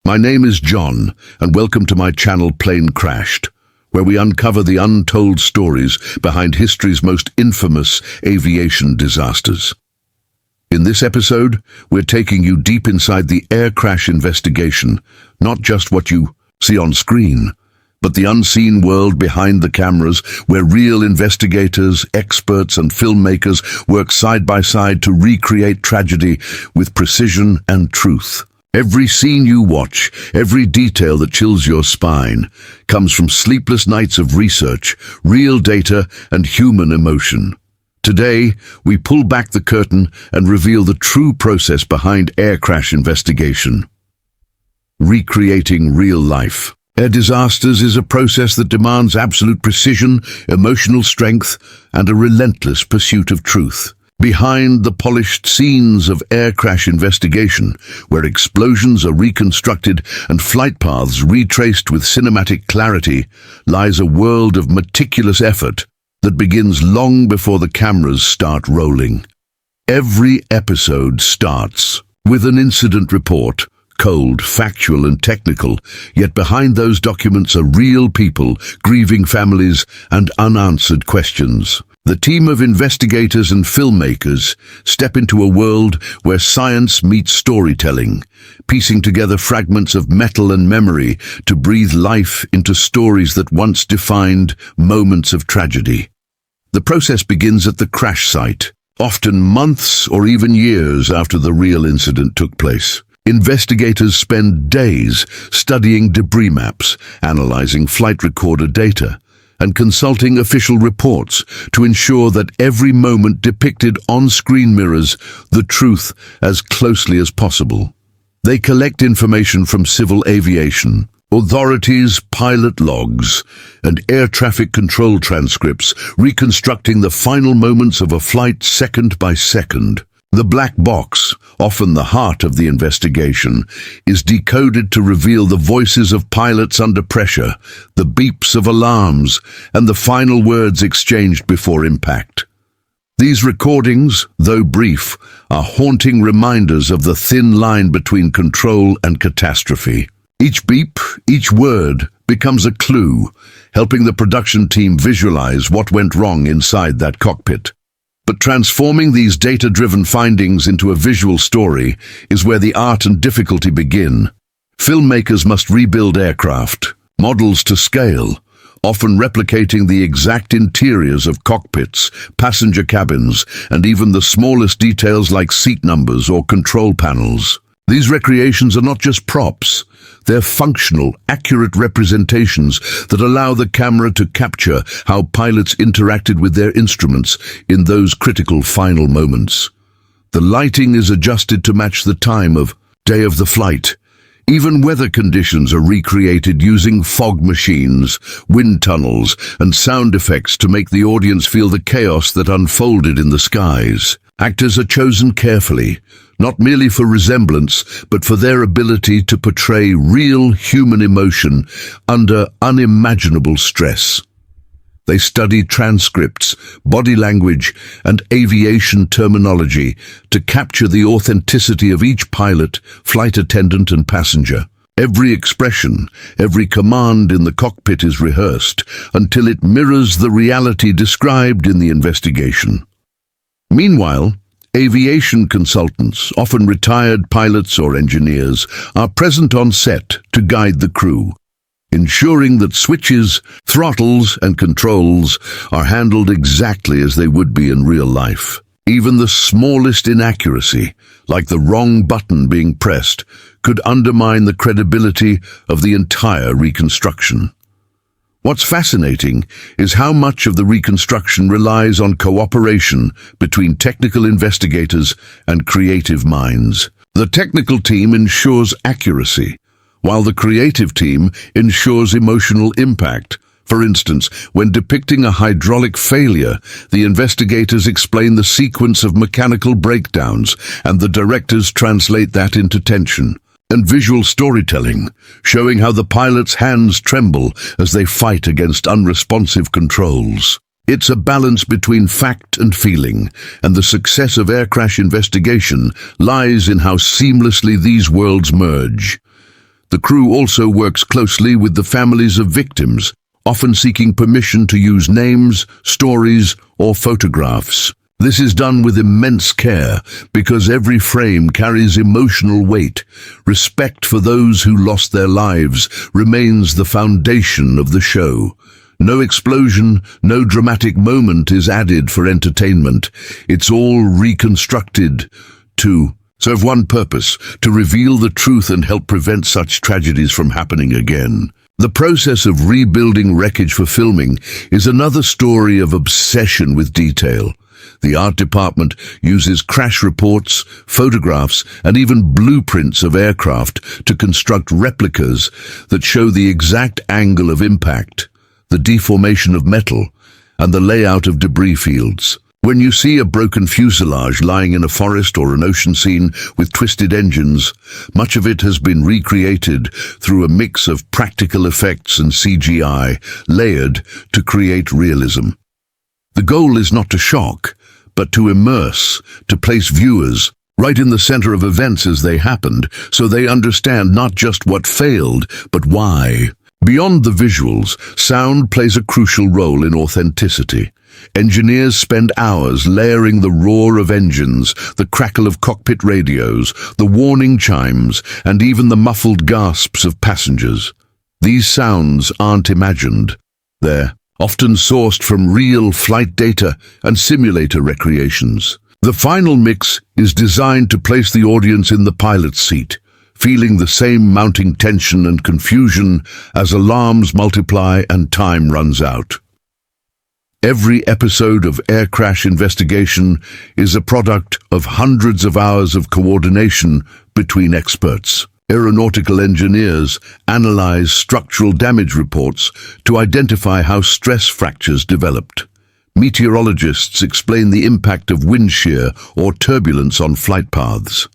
My name is Jhon, and welcome to my channel Plane Crashed, where we uncover the untold stories behind history's most infamous aviation disasters. In this episode, we're taking you deep inside the air crash investigation, not just what you see on screen, but the unseen world behind the cameras, where real investigators, experts, and filmmakers work side by side to recreate tragedy with precision and truth. Every scene you watch, every detail that chills your spine, comes from sleepless nights of research, real data, and human emotion. Today, we pull back the curtain and reveal the true process behind air crash investigation. Recreating real life. Air disasters is a process that demands absolute precision, emotional strength, and a relentless pursuit of truth. Behind the polished scenes of air crash investigation, where explosions are reconstructed and flight paths retraced with cinematic clarity, lies a world of meticulous effort that begins long before the cameras start rolling. Every episode starts with an incident report, cold, factual, and technical, yet behind those documents are real people, grieving families, and unanswered questions. The team of investigators and filmmakers step into a world where science meets storytelling, piecing together fragments of metal and memory to breathe life into stories that once defined moments of tragedy. The process begins at the crash site, often months or even years after the real incident took place. Investigators spend days studying debris maps, analyzing flight recorder data, and consulting official reports to ensure that every moment depicted on-screen mirrors the truth as closely as possible. They collect information from civil aviation, authorities, pilot logs, and air traffic control transcripts, reconstructing the final moments of a flight second by second. The black box, often the heart of the investigation, is decoded to reveal the voices of pilots under pressure, the beeps of alarms, and the final words exchanged before impact. These recordings, though brief, are haunting reminders of the thin line between control and catastrophe. Each beep, each word, becomes a clue, helping the production team visualize what went wrong inside that cockpit. But transforming these data-driven findings into a visual story is where the art and difficulty begin. Filmmakers must rebuild aircraft, models to scale, often replicating the exact interiors of cockpits, passenger cabins, and even the smallest details like seat numbers or control panels. These recreations are not just props. They're functional, accurate representations that allow the camera to capture how pilots interacted with their instruments in those critical final moments. The lighting is adjusted to match the time of day of the flight. Even weather conditions are recreated using fog machines, wind tunnels, and sound effects to make the audience feel the chaos that unfolded in the skies. Actors are chosen carefully, not merely for resemblance, but for their ability to portray real human emotion under unimaginable stress. They study transcripts, body language, and aviation terminology to capture the authenticity of each pilot, flight attendant, and passenger. Every expression, every command in the cockpit is rehearsed until it mirrors the reality described in the investigation. Meanwhile, aviation consultants, often retired pilots or engineers, are present on set to guide the crew, ensuring that switches, throttles, and controls are handled exactly as they would be in real life. Even the smallest inaccuracy, like the wrong button being pressed, could undermine the credibility of the entire reconstruction. What's fascinating is how much of the reconstruction relies on cooperation between technical investigators and creative minds. The technical team ensures accuracy, while the creative team ensures emotional impact. For instance, when depicting a hydraulic failure, the investigators explain the sequence of mechanical breakdowns, and the directors translate that into tension. And visual storytelling, showing how the pilot's hands tremble as they fight against unresponsive controls. It's a balance between fact and feeling, and the success of air crash investigation lies in how seamlessly these worlds merge. The crew also works closely with the families of victims, often seeking permission to use names, stories, or photographs. This is done with immense care because every frame carries emotional weight. Respect for those who lost their lives remains the foundation of the show. No explosion, no dramatic moment is added for entertainment. It's all reconstructed to serve one purpose: to reveal the truth and help prevent such tragedies from happening again. The process of rebuilding wreckage for filming is another story of obsession with detail. The art department uses crash reports, photographs, and even blueprints of aircraft to construct replicas that show the exact angle of impact, the deformation of metal, and the layout of debris fields. When you see a broken fuselage lying in a forest or an ocean scene with twisted engines, much of it has been recreated through a mix of practical effects and CGI, layered to create realism. The goal is not to shock, but to immerse, to place viewers right in the center of events as they happened, so they understand not just what failed, but why. Beyond the visuals, sound plays a crucial role in authenticity. Engineers spend hours layering the roar of engines, the crackle of cockpit radios, the warning chimes, and even the muffled gasps of passengers. These sounds aren't imagined. They're often sourced from real flight data and simulator recreations. The final mix is designed to place the audience in the pilot's seat, feeling the same mounting tension and confusion as alarms multiply and time runs out. Every episode of Air Crash Investigation is a product of hundreds of hours of coordination between experts. Aeronautical engineers analyze structural damage reports to identify how stress fractures developed. Meteorologists explain the impact of wind shear or turbulence on flight paths.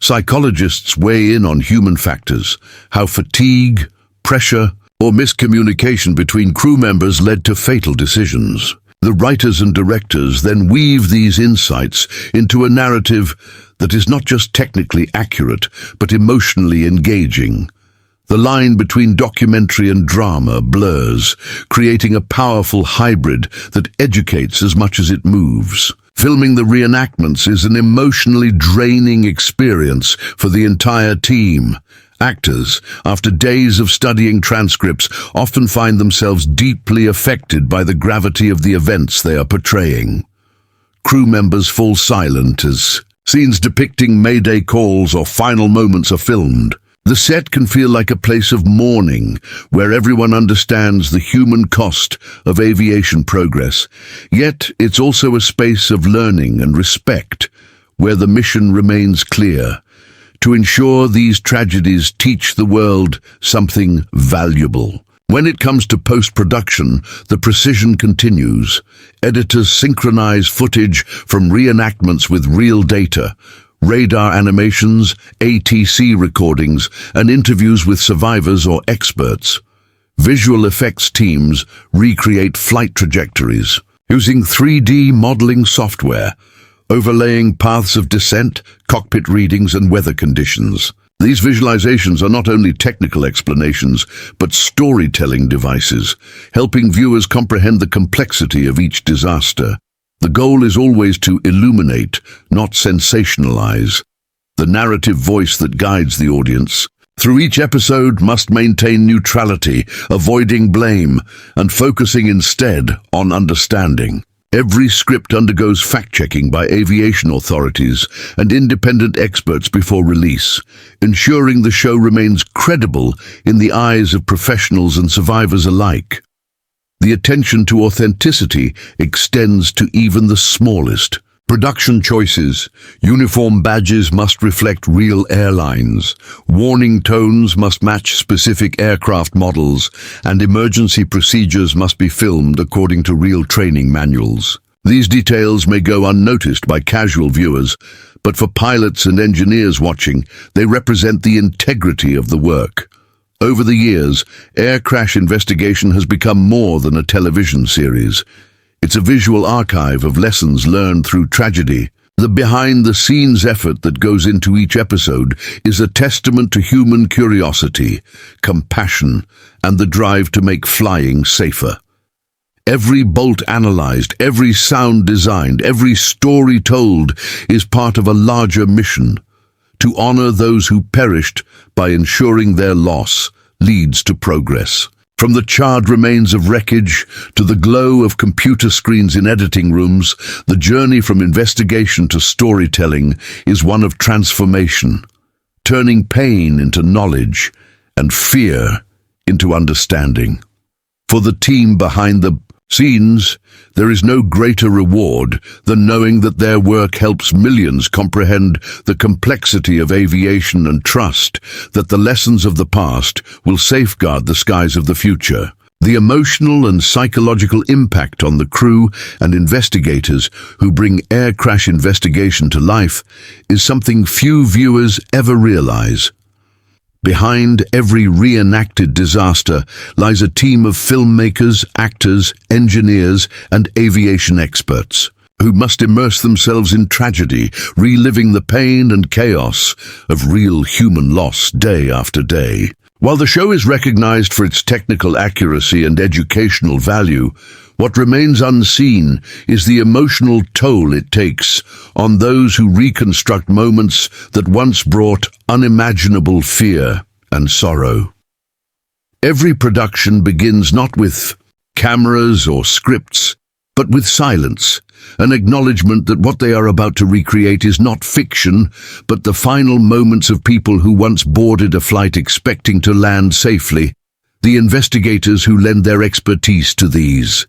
Psychologists weigh in on human factors, how fatigue, pressure, or miscommunication between crew members led to fatal decisions. The writers and directors then weave these insights into a narrative that is not just technically accurate, but emotionally engaging. The line between documentary and drama blurs, creating a powerful hybrid that educates as much as it moves. Filming the reenactments is an emotionally draining experience for the entire team. Actors, after days of studying transcripts, often find themselves deeply affected by the gravity of the events they are portraying. Crew members fall silent as scenes depicting mayday calls or final moments are filmed. The set can feel like a place of mourning, where everyone understands the human cost of aviation progress. Yet it's also a space of learning and respect, where the mission remains clear: to ensure these tragedies teach the world something valuable. When it comes to post-production, the precision continues. Editors synchronize footage from reenactments with real data, radar animations, ATC recordings, and interviews with survivors or experts. Visual effects teams recreate flight trajectories using 3D modeling software, overlaying paths of descent, cockpit readings, and weather conditions. These visualizations are not only technical explanations, but storytelling devices, helping viewers comprehend the complexity of each disaster. The goal is always to illuminate, not sensationalize. The narrative voice that guides the audience through each episode must maintain neutrality, avoiding blame, and focusing instead on understanding. Every script undergoes fact-checking by aviation authorities and independent experts before release, ensuring the show remains credible in the eyes of professionals and survivors alike. The attention to authenticity extends to even the smallest. Production choices. Uniform badges must reflect real airlines. Warning tones must match specific aircraft models, and emergency procedures must be filmed according to real training manuals. These details may go unnoticed by casual viewers, but for pilots and engineers watching, they represent the integrity of the work. Over the years, Air Crash Investigation has become more than a television series. It's a visual archive of lessons learned through tragedy. The behind-the-scenes effort that goes into each episode is a testament to human curiosity, compassion, and the drive to make flying safer. Every bolt analyzed, every sound designed, every story told is part of a larger mission to honor those who perished by ensuring their loss leads to progress. From the charred remains of wreckage to the glow of computer screens in editing rooms, the journey from investigation to storytelling is one of transformation, turning pain into knowledge and fear into understanding. For the team behind the scenes, there is no greater reward than knowing that their work helps millions comprehend the complexity of aviation and trust that the lessons of the past will safeguard the skies of the future. The emotional and psychological impact on the crew and investigators who bring air crash investigation to life is something few viewers ever realize. Behind every reenacted disaster lies a team of filmmakers, actors, engineers, and aviation experts who must immerse themselves in tragedy, reliving the pain and chaos of real human loss day after day. While the show is recognized for its technical accuracy and educational value, what remains unseen is the emotional toll it takes on those who reconstruct moments that once brought unimaginable fear and sorrow. Every production begins not with cameras or scripts, but with silence, an acknowledgement that what they are about to recreate is not fiction, but the final moments of people who once boarded a flight expecting to land safely, the investigators who lend their expertise to these.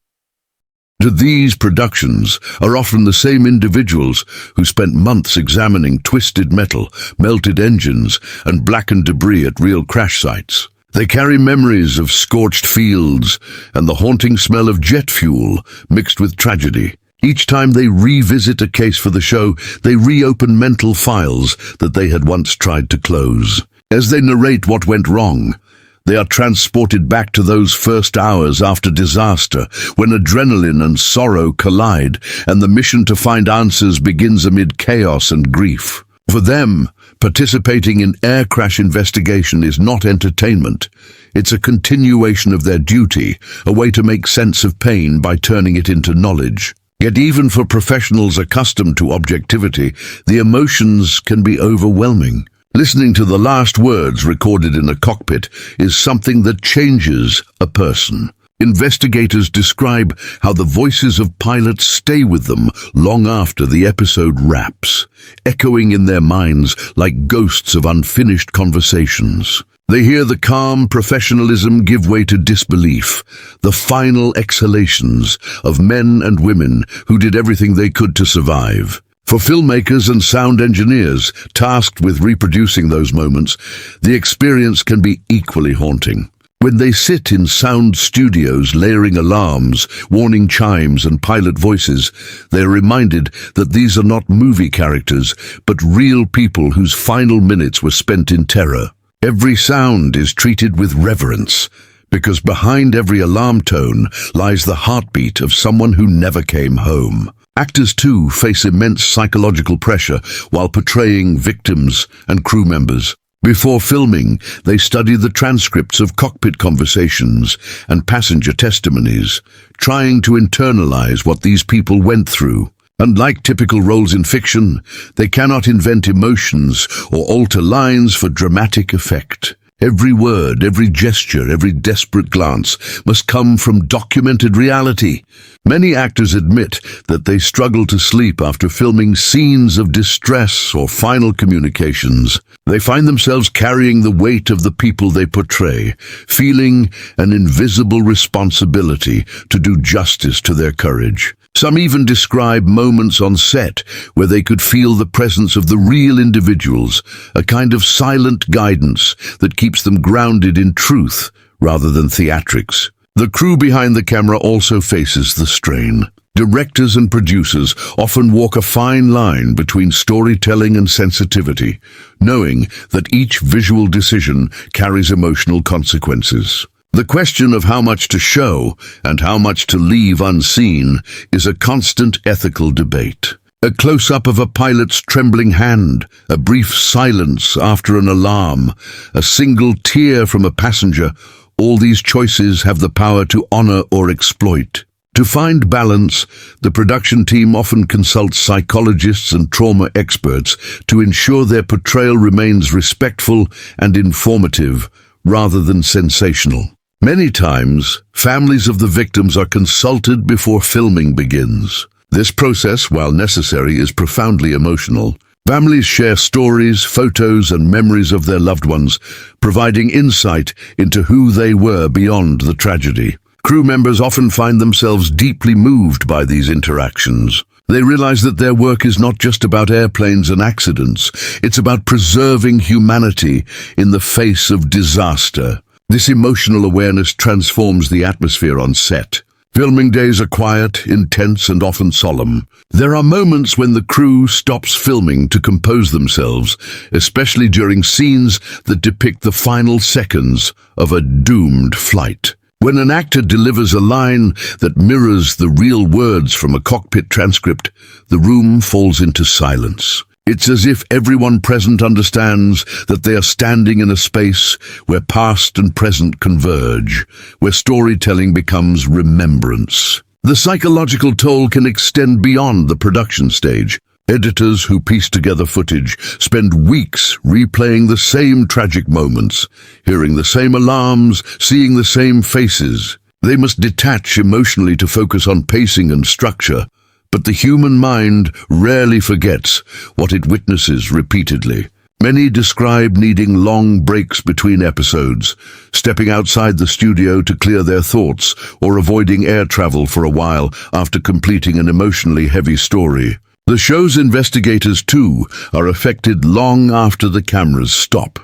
These productions are often the same individuals who spent months examining twisted metal, melted engines, and blackened debris at real crash sites. They carry memories of scorched fields and the haunting smell of jet fuel mixed with tragedy. Each time they revisit a case for the show, they reopen mental files that they had once tried to close. As they narrate what went wrong, they are transported back to those first hours after disaster, when adrenaline and sorrow collide, and the mission to find answers begins amid chaos and grief. For them, participating in air crash investigation is not entertainment. It's a continuation of their duty, a way to make sense of pain by turning it into knowledge. Yet even for professionals accustomed to objectivity, the emotions can be overwhelming. Listening to the last words recorded in a cockpit is something that changes a person. Investigators describe how the voices of pilots stay with them long after the episode wraps, echoing in their minds like ghosts of unfinished conversations. They hear the calm professionalism give way to disbelief, the final exhalations of men and women who did everything they could to survive. For filmmakers and sound engineers tasked with reproducing those moments, the experience can be equally haunting. When they sit in sound studios layering alarms, warning chimes, and pilot voices, they are reminded that these are not movie characters, but real people whose final minutes were spent in terror. Every sound is treated with reverence, because behind every alarm tone lies the heartbeat of someone who never came home. Actors, too, face immense psychological pressure while portraying victims and crew members. Before filming, they study the transcripts of cockpit conversations and passenger testimonies, trying to internalize what these people went through. Unlike typical roles in fiction, they cannot invent emotions or alter lines for dramatic effect. Every word, every gesture, every desperate glance must come from documented reality. Many actors admit that they struggle to sleep after filming scenes of distress or final communications. They find themselves carrying the weight of the people they portray, feeling an invisible responsibility to do justice to their courage. Some even describe moments on set where they could feel the presence of the real individuals, a kind of silent guidance that keeps them grounded in truth rather than theatrics. The crew behind the camera also faces the strain. Directors and producers often walk a fine line between storytelling and sensitivity, knowing that each visual decision carries emotional consequences. The question of how much to show and how much to leave unseen is a constant ethical debate. A close-up of a pilot's trembling hand, a brief silence after an alarm, a single tear from a passenger, all these choices have the power to honor or exploit. To find balance, the production team often consults psychologists and trauma experts to ensure their portrayal remains respectful and informative, rather than sensational. Many times, families of the victims are consulted before filming begins. This process, while necessary, is profoundly emotional. Families share stories, photos, and memories of their loved ones, providing insight into who they were beyond the tragedy. Crew members often find themselves deeply moved by these interactions. They realize that their work is not just about airplanes and accidents, it's about preserving humanity in the face of disaster. This emotional awareness transforms the atmosphere on set. Filming days are quiet, intense, and often solemn. There are moments when the crew stops filming to compose themselves, especially during scenes that depict the final seconds of a doomed flight. When an actor delivers a line that mirrors the real words from a cockpit transcript, the room falls into silence. It's as if everyone present understands that they are standing in a space where past and present converge, where storytelling becomes remembrance. The psychological toll can extend beyond the production stage. Editors who piece together footage spend weeks replaying the same tragic moments, hearing the same alarms, seeing the same faces. They must detach emotionally to focus on pacing and structure, but the human mind rarely forgets what it witnesses repeatedly. Many describe needing long breaks between episodes, stepping outside the studio to clear their thoughts, or avoiding air travel for a while after completing an emotionally heavy story. The show's investigators, too, are affected long after the cameras stop.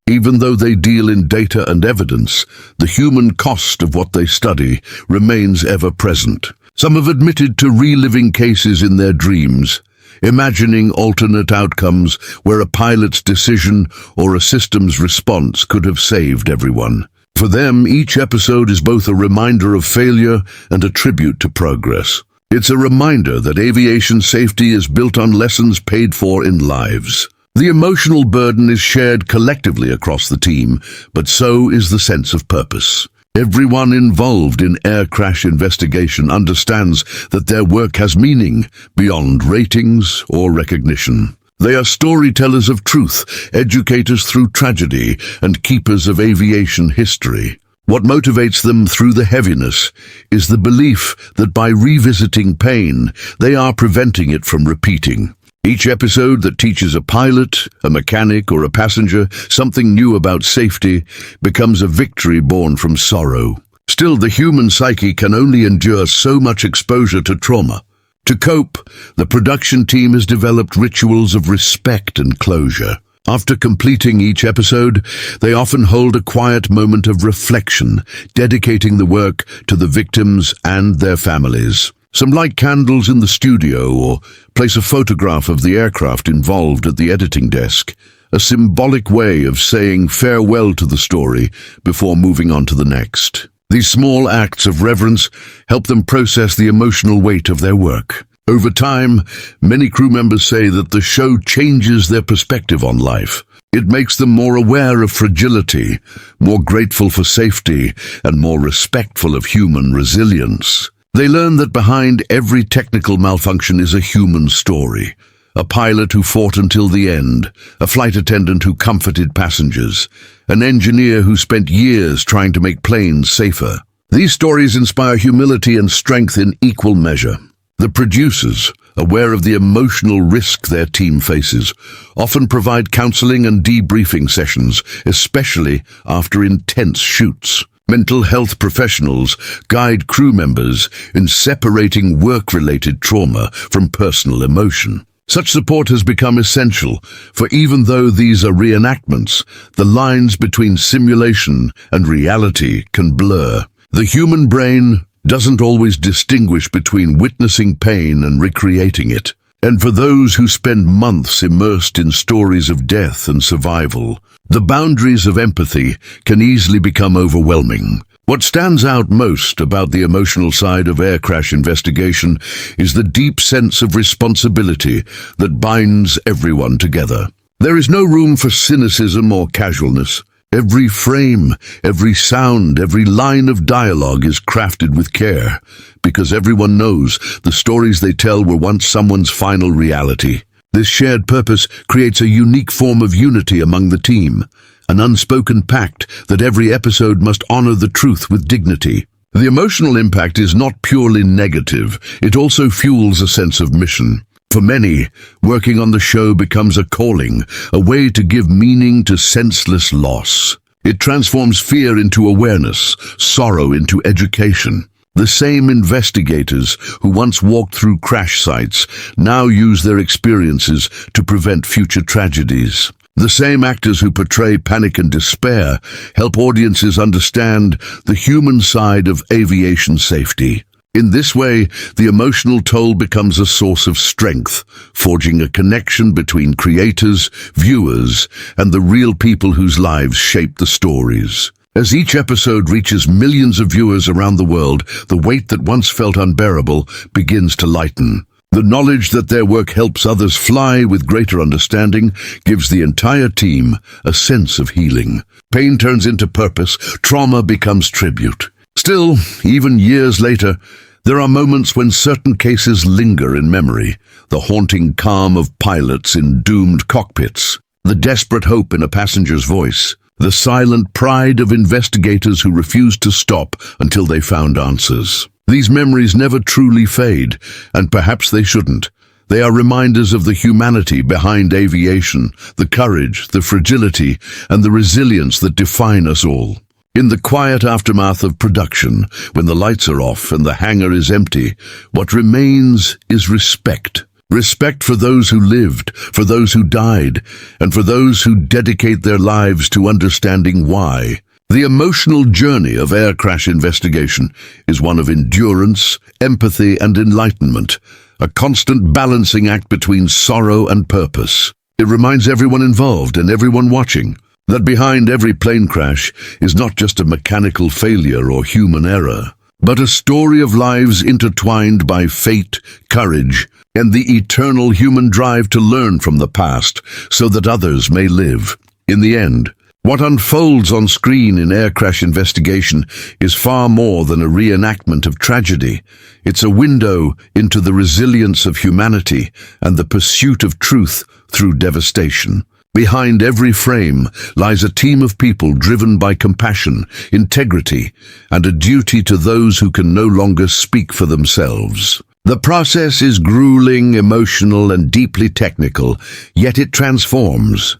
Even though they deal in data and evidence, the human cost of what they study remains ever present. Some have admitted to reliving cases in their dreams, imagining alternate outcomes where a pilot's decision or a system's response could have saved everyone. For them, each episode is both a reminder of failure and a tribute to progress. It's a reminder that aviation safety is built on lessons paid for in lives. The emotional burden is shared collectively across the team, but so is the sense of purpose. Everyone involved in air crash investigation understands that their work has meaning beyond ratings or recognition. They are storytellers of truth, educators through tragedy, and keepers of aviation history. What motivates them through the heaviness is the belief that by revisiting pain, they are preventing it from repeating. Each episode that teaches a pilot, a mechanic, or a passenger something new about safety becomes a victory born from sorrow. Still, the human psyche can only endure so much exposure to trauma. To cope, the production team has developed rituals of respect and closure. After completing each episode, they often hold a quiet moment of reflection, dedicating the work to the victims and their families. Some light candles in the studio or place a photograph of the aircraft involved at the editing desk, a symbolic way of saying farewell to the story before moving on to the next. These small acts of reverence help them process the emotional weight of their work. Over time, many crew members say that the show changes their perspective on life. It makes them more aware of fragility, more grateful for safety, and more respectful of human resilience. They learn that behind every technical malfunction is a human story. A pilot who fought until the end, a flight attendant who comforted passengers, an engineer who spent years trying to make planes safer. These stories inspire humility and strength in equal measure. The producers, aware of the emotional risk their team faces, often provide counseling and debriefing sessions, especially after intense shoots. Mental health professionals guide crew members in separating work-related trauma from personal emotion. Such support has become essential, for even though these are reenactments, the lines between simulation and reality can blur. The human brain doesn't always distinguish between witnessing pain and recreating it. And for those who spend months immersed in stories of death and survival, the boundaries of empathy can easily become overwhelming. What stands out most about the emotional side of air crash investigation is the deep sense of responsibility that binds everyone together. There is no room for cynicism or casualness. Every frame, every sound, every line of dialogue is crafted with care, because everyone knows the stories they tell were once someone's final reality. This shared purpose creates a unique form of unity among the team, an unspoken pact that every episode must honor the truth with dignity. The emotional impact is not purely negative, it also fuels a sense of mission. For many, working on the show becomes a calling, a way to give meaning to senseless loss. It transforms fear into awareness, sorrow into education. The same investigators who once walked through crash sites now use their experiences to prevent future tragedies. The same actors who portray panic and despair help audiences understand the human side of aviation safety. In this way, the emotional toll becomes a source of strength, forging a connection between creators, viewers, and the real people whose lives shape the stories. As each episode reaches millions of viewers around the world, the weight that once felt unbearable begins to lighten. The knowledge that their work helps others fly with greater understanding gives the entire team a sense of healing. Pain turns into purpose, trauma becomes tribute. Still, even years later, there are moments when certain cases linger in memory. The haunting calm of pilots in doomed cockpits, the desperate hope in a passenger's voice, the silent pride of investigators who refused to stop until they found answers. These memories never truly fade, and perhaps they shouldn't. They are reminders of the humanity behind aviation, the courage, the fragility, and the resilience that define us all. In the quiet aftermath of production, when the lights are off and the hangar is empty, what remains is respect. Respect for those who lived, for those who died, and for those who dedicate their lives to understanding why. The emotional journey of air crash investigation is one of endurance, empathy, and enlightenment, a constant balancing act between sorrow and purpose. It reminds everyone involved and everyone watching that behind every plane crash is not just a mechanical failure or human error, but a story of lives intertwined by fate, courage, and the eternal human drive to learn from the past so that others may live. In the end, what unfolds on screen in air crash investigation is far more than a reenactment of tragedy. It's a window into the resilience of humanity and the pursuit of truth through devastation. Behind every frame lies a team of people driven by compassion, integrity, and a duty to those who can no longer speak for themselves. The process is grueling, emotional, and deeply technical, yet it transforms.